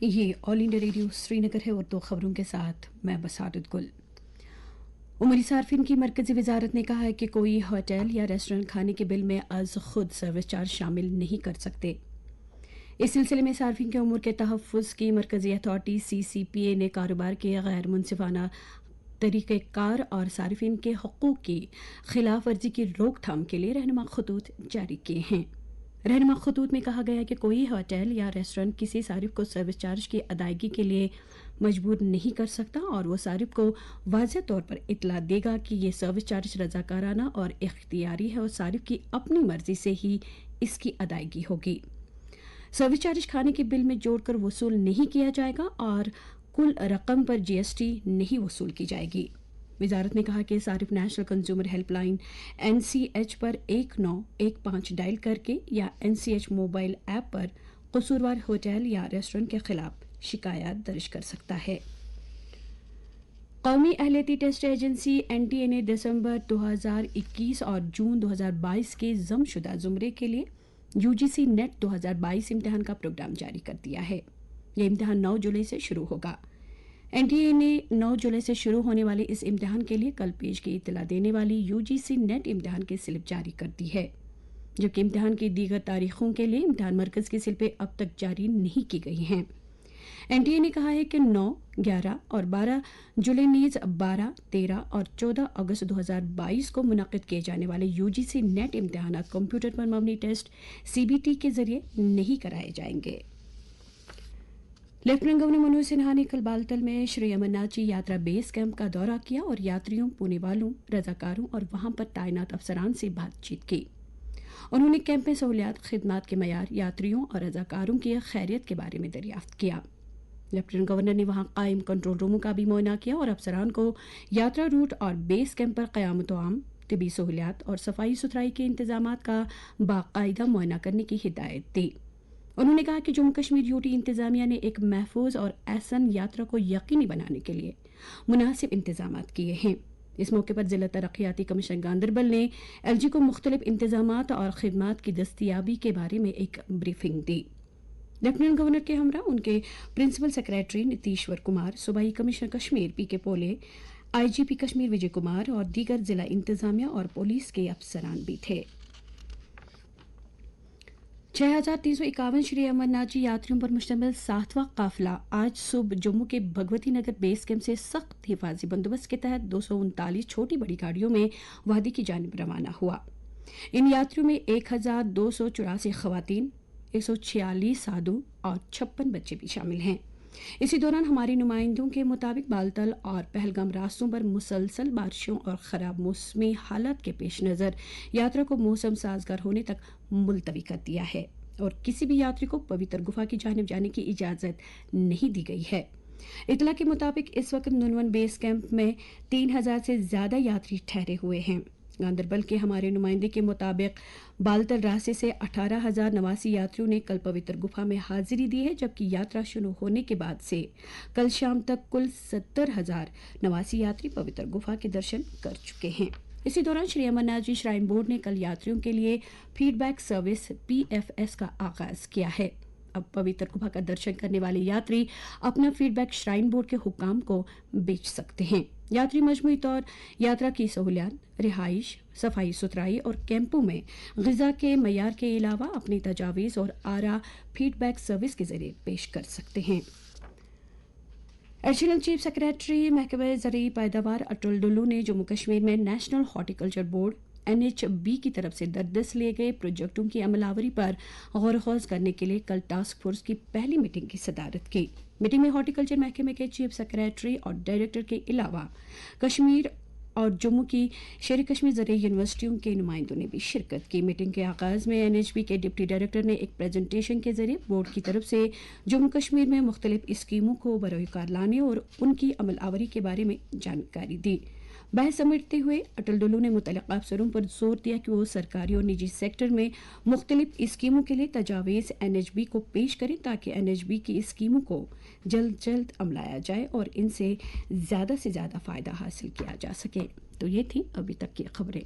یہ آل India radio سری نگر ہے اور 2 خبروں کے ساتھ میں بسعادت گل۔ عمری صارفین کی مرکزی وزارت نے کہا ہے کہ کوئی ہوٹل یا ریسٹورنٹ کھانے کے بل میں از خود سروس چارج شامل نہیں کر سکتے۔ اس سلسلے میں صارفین کے امور کے تحفظ کی مرکزی اتھارٹی CCPA نے کاروبار کے غیر منصفانہ طریقہ کار اور صارفین کے حقوق کی خلاف ورزی کی روک تھام کے لیے رہنما خطوط جاری کیے ہیں۔ رہنما خطوط میں کہا گیا ہے کہ کوئی ہوٹل یا ریسٹورنٹ کسی صارف کو سروس چارج کی ادائیگی کے لیے مجبور نہیں کر سکتا اور وہ صارف کو واضح طور پر اطلاع دے گا کہ یہ سروس چارج رضاکارانہ اور اختیاری ہے اور صارف کی اپنی مرضی سے ہی اس کی ادائیگی ہوگی۔ سروس چارج کھانے کے بل میں جوڑ کر وصول نہیں کیا جائے گا اور کل رقم پر GST نہیں وصول کی جائے گی۔ وزارت نے کہا کہ صارف national consumer help line NCH پر 1915 ڈائل کر کے یا NCH موبائل ایپ پر قصوروار ہوٹل یا ریسٹورنٹ کے خلاف شکایات درج کر سکتا ہے۔ قومی اہلیتی ٹیسٹ ایجنسی NTA نے دسمبر 2021 اور جون 2022 کے ضم شدہ زمرے کے لیے UGC نیٹ 2022 امتحان کا پروگرام جاری کر دیا ہے۔ یہ امتحان 9 جولائی سے شروع ہوگا۔ NTA نے 9 جولائی سے شروع ہونے والے اس امتحان کے لیے کل پیش کی اطلاع دینے والی UGC نیٹ امتحان کی سلپ جاری کر دی ہے، جبکہ امتحان کی دیگر تاریخوں کے لیے امتحان مرکز کی سلپیں اب تک جاری نہیں کی گئی ہیں۔ NTA نے کہا ہے کہ 9، 11 اور 12 جولائی نیز 12، 13 اور 14 اگست 2022 کو منعقد کیے جانے والے UGC نیٹ امتحانات کمپیوٹر پر مبنی ٹیسٹ CBT کے ذریعے نہیں کرائے جائیں گے۔ لیفٹیننٹ گورنر منوج سنہا نے کل بالتل میں شری امرناتھ جی یاترا بیس کیمپ کا دورہ کیا اور یاتریوں، پونے والوں، رضاکاروں اور وہاں پر تعینات افسران سے بات چیت کی۔ انہوں نے کیمپ میں سہولیات، خدمات کے معیار، یاتریوں اور رضاکاروں کی خیریت کے بارے میں دریافت کیا۔ لیفٹیننٹ گورنر نے وہاں قائم کنٹرول روموں کا بھی معائنہ کیا اور افسران کو یاترا روٹ اور بیس کیمپ پر قیام و طبی سہولیات اور صفائی ستھرائی کے انتظامات کا باقاعدہ معائنہ کرنے کی ہدایت دی۔ انہوں نے کہا کہ جموں کشمیر UT انتظامیہ نے ایک محفوظ اور احسن یاترا کو یقینی بنانے کے لیے مناسب انتظامات کیے ہیں۔ اس موقع پر ضلع ترقیاتی کمیشن گاندربل نے LG کو مختلف انتظامات اور خدمات کی دستیابی کے بارے میں ایک بریفنگ دی۔ لیفٹیننٹ گورنر کے ہمراہ ان کے پرنسپل سیکریٹری نتیشور کمار، صوبائی commissioner Kashmir PK Pole, IGP Kashmir Vijay Kumar اور دیگر ضلع انتظامیہ اور پولیس کے افسران بھی تھے۔ 6351 شری امرناتھ جی یاتریوں پر مشتمل 7واں قافلہ آج صبح جموں کے بھگوتی نگر بیس کیمپ سے سخت حفاظتی بندوبست کے تحت 239 چھوٹی بڑی گاڑیوں میں وادی کی جانب روانہ ہوا۔ ان یاتریوں میں 1284 خواتین، 146 سادھو اور 56 بچے بھی شامل ہیں۔ اسی دوران ہمارے نمائندوں کے مطابق بالتل اور پہلگام راستوں پر مسلسل بارشوں اور خراب موسمی حالات کے پیش نظر یاترا کو موسم سازگار ہونے تک ملتوی کر دیا ہے اور کسی بھی یاتری کو پوتر گفا کی جانب جانے کی اجازت نہیں دی گئی ہے۔ اطلاع کے مطابق اس وقت ننون بیس کیمپ میں 3000 سے زیادہ یاتری ٹھہرے ہوئے ہیں۔ گاندربل کے ہمارے نمائندے کے مطابق بالتل راستے سے 18,089 یاتریوں نے کل پوتر گفا میں حاضری دی ہے، جبکہ یاترا شروع ہونے کے بعد سے کل شام تک کل 70,089 یاتری پوتر گفا کے درشن کر چکے ہیں۔ اسی دوران شری امرناتھ جی شرائن بورڈ نے کل یاتریوں کے لیے فیڈ بیک سروس PFS کا آغاز کیا ہے۔ اب پوتر گفا کا درشن کرنے والے یاتری اپنا فیڈ بیک شرائن بورڈ کے حکام کو بیچ سکتے ہیں۔ یاتری مجموعی طور یاترا کی سہولیات، رہائش، صفائی ستھرائی اور کیمپوں میں غذا کے معیار کے علاوہ اپنی تجاویز اور آراء فیڈ بیک سروس کے ذریعے پیش کر سکتے ہیں۔ ایڈیشنل چیف سیکریٹری محکمہ زرعی پیداوار اٹل ڈلو نے جموں کشمیر میں نیشنل ہارٹیکلچر بورڈ NHB کی طرف سے دردست لیے گئے پروجیکٹوں کی عمل آوری پر غور و خوض کرنے کے لیے کل ٹاسک فورس کی پہلی میٹنگ کی صدارت کی۔ میٹنگ میں ہارٹیکلچر محکمے کے چیف سیکریٹری اور ڈائریکٹر کے علاوہ کشمیر اور جموں کی شیر کشمیر زرعی یونیورسٹیوں کے نمائندوں نے بھی شرکت کی۔ میٹنگ کے آغاز میں NHB کے ڈپٹی ڈائریکٹر نے ایک پریزنٹیشن کے ذریعے بورڈ کی طرف سے جموں کشمیر میں مختلف اسکیموں کو بروئے کار لانے اور ان کی عمل آوری کے بارے میں جانکاری دی۔ بحث سمیٹتے ہوئے اٹل ڈلو نے متعلقہ افسروں پر زور دیا کہ وہ سرکاری اور نجی سیکٹر میں مختلف اسکیموں کے لیے تجاویز NHB کو پیش کریں تاکہ NHB کی اسکیموں کو جلد عملایا جائے اور ان سے زیادہ فائدہ حاصل کیا جا سکے۔ تو یہ تھی ابھی تک کی خبریں۔